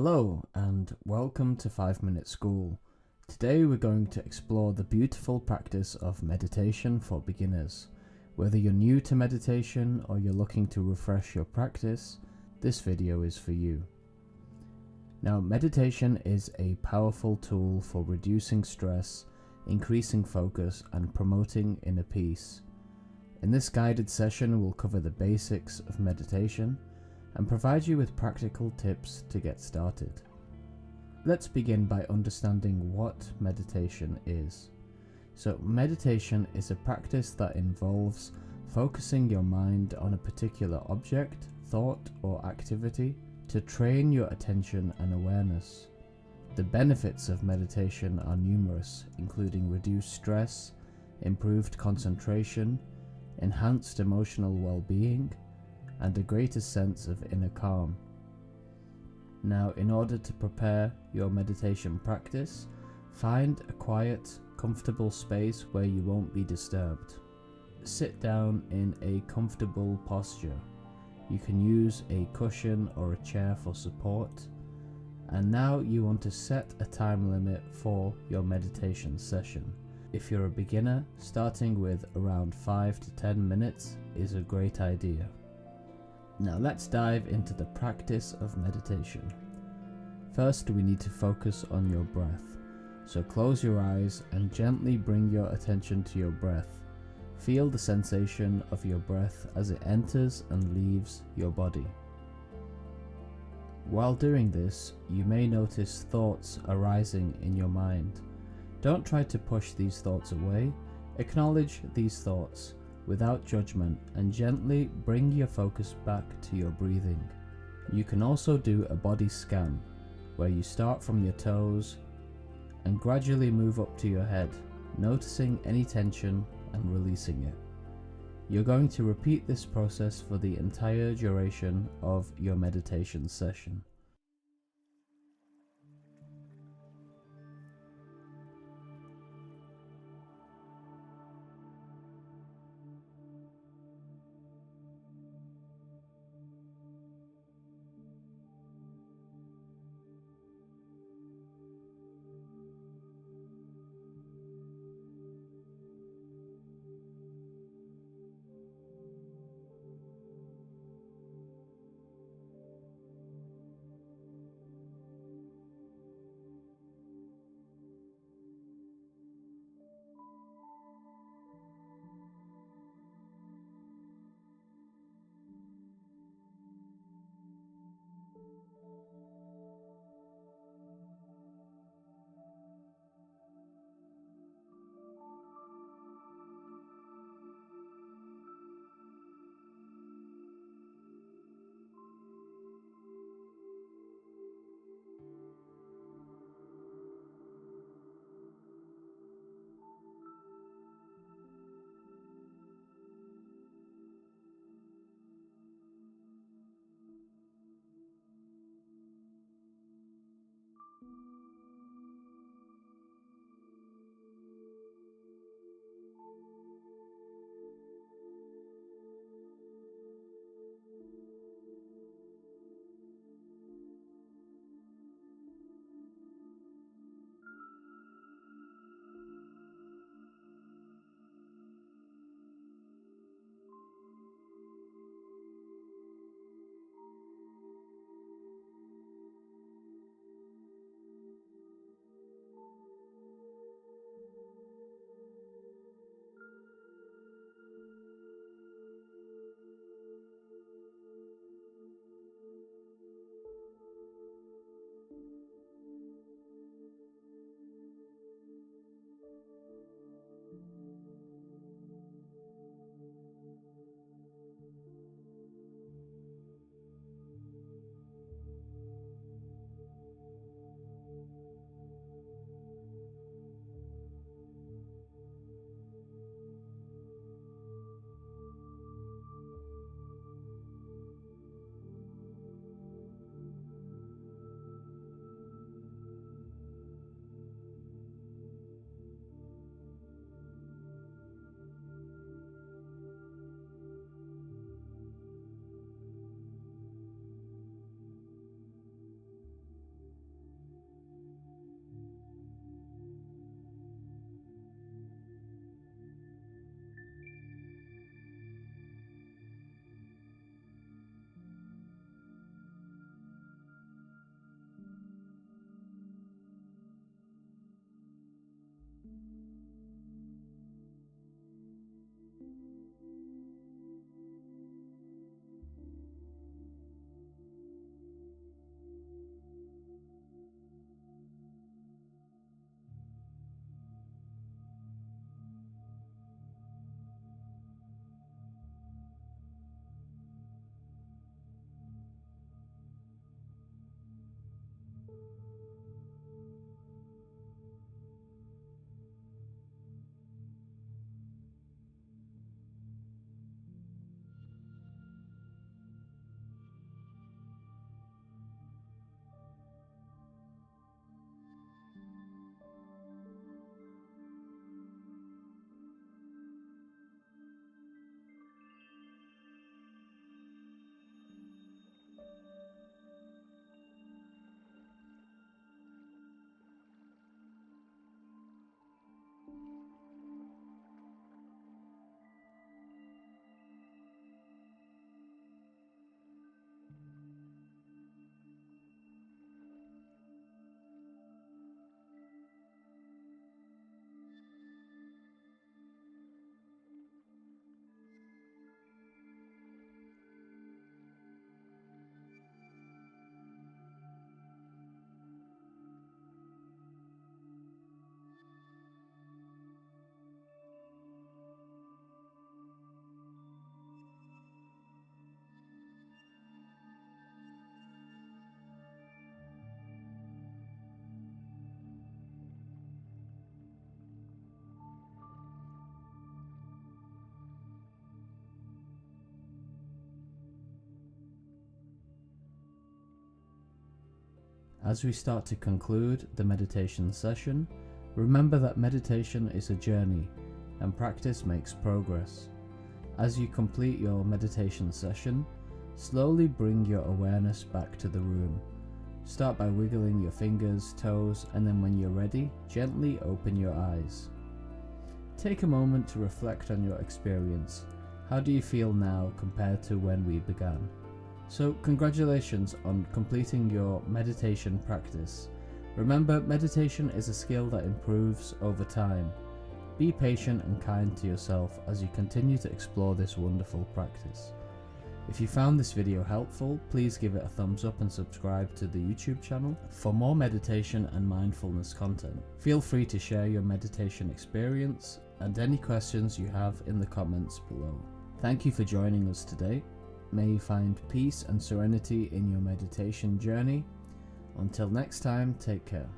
Hello and welcome to 5 Minute School. Today we're going to explore the beautiful practice of meditation for beginners. Whether you're new to meditation or you're looking to refresh your practice, this video is for you. Now, meditation is a powerful tool for reducing stress, increasing focus, and promoting inner peace. In this guided session, we'll cover the basics of meditation and provide you with practical tips to get started. Let's begin by understanding what meditation is. So, meditation is a practice that involves focusing your mind on a particular object, thought, or activity to train your attention and awareness. The benefits of meditation are numerous, including reduced stress, improved concentration, enhanced emotional well-being, and a greater sense of inner calm. Now, in order to prepare your meditation practice, find a quiet, comfortable space where you won't be disturbed. Sit down in a comfortable posture. You can use a cushion or a chair for support. And now you want to set a time limit for your meditation session. If you're a beginner, starting with around 5 to 10 minutes is a great idea. Now let's dive into the practice of meditation. First, we need to focus on your breath. So close your eyes and gently bring your attention to your breath. Feel the sensation of your breath as it enters and leaves your body. While doing this, you may notice thoughts arising in your mind. Don't try to push these thoughts away. Acknowledge these thoughts without judgment and gently bring your focus back to your breathing. You can also do a body scan where you start from your toes and gradually move up to your head, noticing any tension and releasing it. You're going to repeat this process for the entire duration of your meditation session. As we start to conclude the meditation session, remember that meditation is a journey and practice makes progress. As you complete your meditation session, slowly bring your awareness back to the room. Start by wiggling your fingers, toes, and then when you're ready, gently open your eyes. Take a moment to reflect on your experience. How do you feel now compared to when we began? So, congratulations on completing your meditation practice. Remember, meditation is a skill that improves over time. Be patient and kind to yourself as you continue to explore this wonderful practice. If you found this video helpful, please give it a thumbs up and subscribe to the YouTube channel for more meditation and mindfulness content. Feel free to share your meditation experience and any questions you have in the comments below. Thank you for joining us today. May you find peace and serenity in your meditation journey. Until next time, take care.